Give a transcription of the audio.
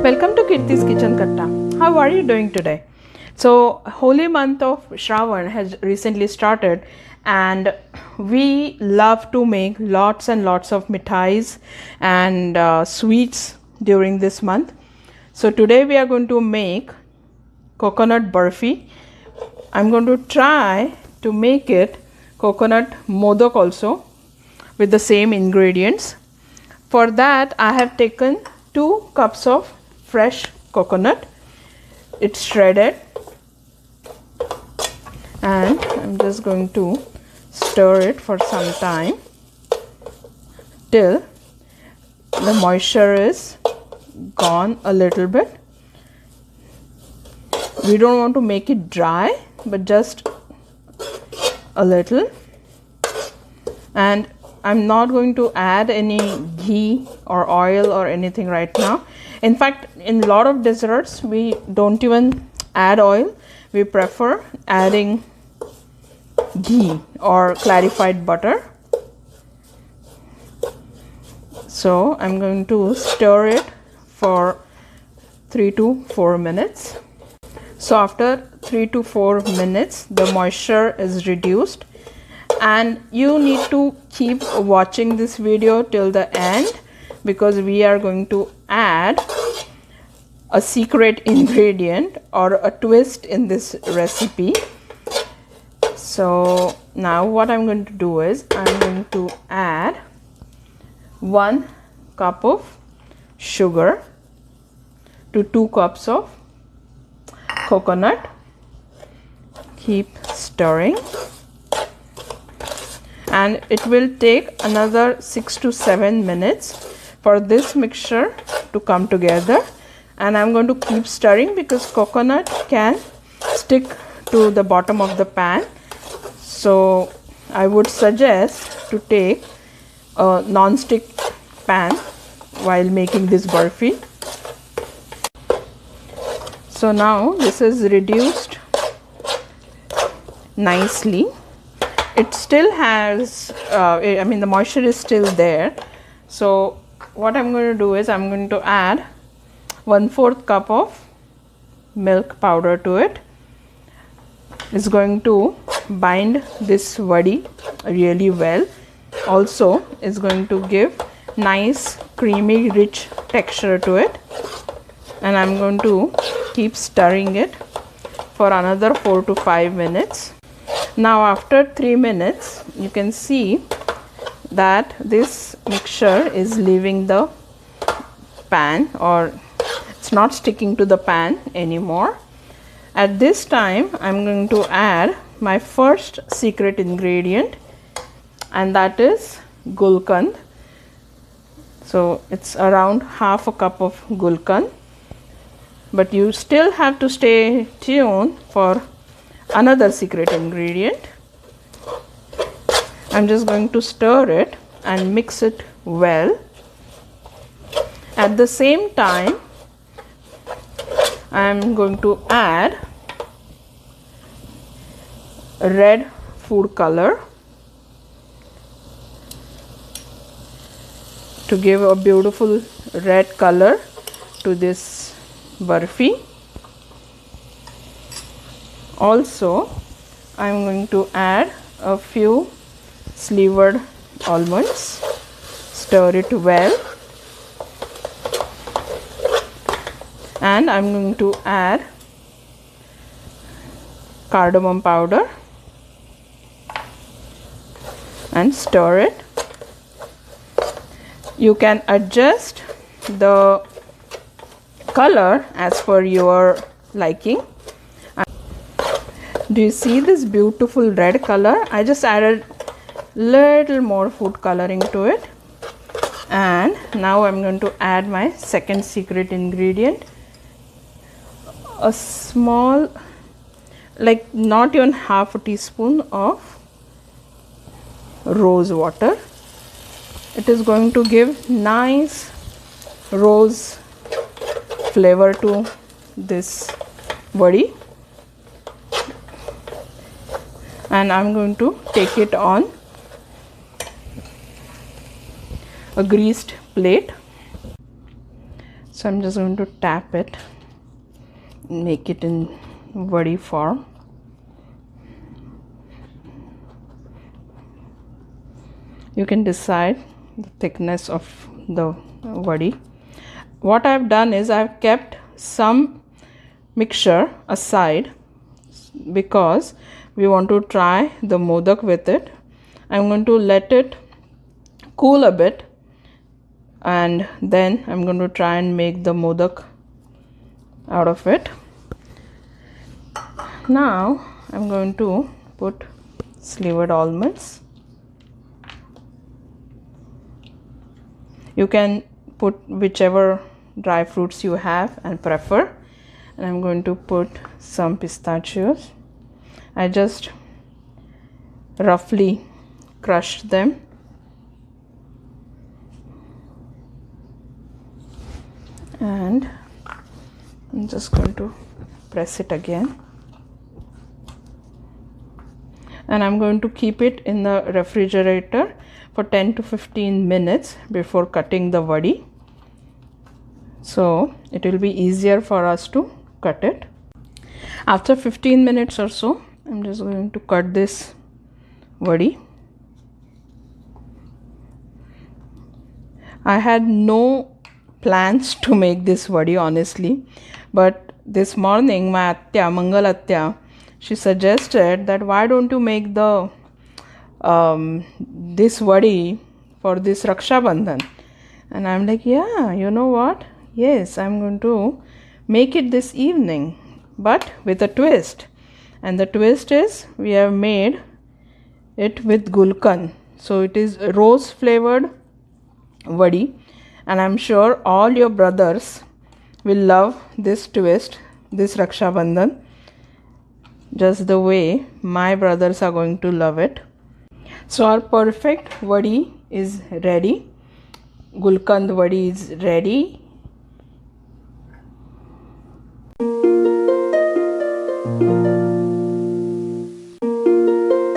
Welcome to Kirti's Kitchen Katta. How are you doing today? So, holy month of Shravan has recently started, and we love to make lots and lots of mithais and sweets during this month. So today we are going to make coconut barfi. I'm going to try to make it coconut modak also with the same ingredients. For that I have taken 2 cups of fresh coconut. It's shredded, and I'm just going to stir it for some time till the moisture is gone a little bit. We don't want to make it dry, but just a little. And I'm not going to add any ghee or oil or anything right now. In fact, in a lot of desserts we don't even add oil. We prefer adding ghee or clarified butter. So I'm going to stir it for 3 to 4 minutes. So after 3 to 4 minutes the moisture is reduced, and you need to keep watching this video till the end, because we are going to add a secret ingredient or a twist in this recipe. So now what I'm going to do is I'm going to add 1 cup of sugar to 2 cups of coconut. Keep stirring, and it will take another 6 to 7 minutes for this mixture to come together. And I'm going to keep stirring because coconut can stick to the bottom of the pan. So I would suggest to take a non-stick pan while making this barfi. So now this is reduced nicely. It still has the moisture is still there. So what I'm going to do is I'm going to add 1/4 cup of milk powder to it. It's going to bind this vadi really well. Also it's going to give nice creamy rich texture to it. And I'm going to keep stirring it for another 4 to 5 minutes. Now after 3 minutes you can see that this mixture is leaving the pan, or it's not sticking to the pan anymore. At this time I'm going to add my first secret ingredient, and that is Gulkand. So it's around half a cup of Gulkand, but you still have to stay tuned for another secret ingredient. I'm just going to stir it and mix it well. At the same time I'm going to add red food color to give a beautiful red color to this barfi. Also I'm going to add a few slivered almonds. Stir it well, and I'm going to add cardamom powder and stir it. You can adjust the color as per your liking. Do you see this beautiful red color? I just added little more food coloring to it. And now I'm going to add my second secret ingredient. A small, like not even half a teaspoon of rose water. It is going to give nice rose flavor to this vadi. And I'm going to take it on a greased plate. So I'm just going to tap it, make it in vadi form. You can decide the thickness of the vadi. What I've done is I've kept some mixture aside because we want to try the modak with it. I'm going to let it cool a bit and then I'm going to try and make the modak out of it. Now I'm going to put slivered almonds. You can put whichever dry fruits you have and prefer. And I'm going to put some pistachios. I just roughly crushed them. And I'm just going to press it again. And I'm going to keep it in the refrigerator for 10 to 15 minutes before cutting the vadi. So it will be easier for us to cut it. After 15 minutes or so, I'm just going to cut this vadi. I had no plans to make this vadi honestly, but this morning my atya, Mangal atya, she suggested that why don't you make the this vadi for this Raksha Bandhan. And I'm like, yeah, you know what? Yes, I'm going to make it this evening, but with a twist. And the twist is we have made it with Gulkand. So it is rose flavored vadi. And I'm sure all your brothers will love this twist, this Raksha Bandhan, just the way my brothers are going to love it. So our perfect vadi is ready. Gulkand vadi is ready.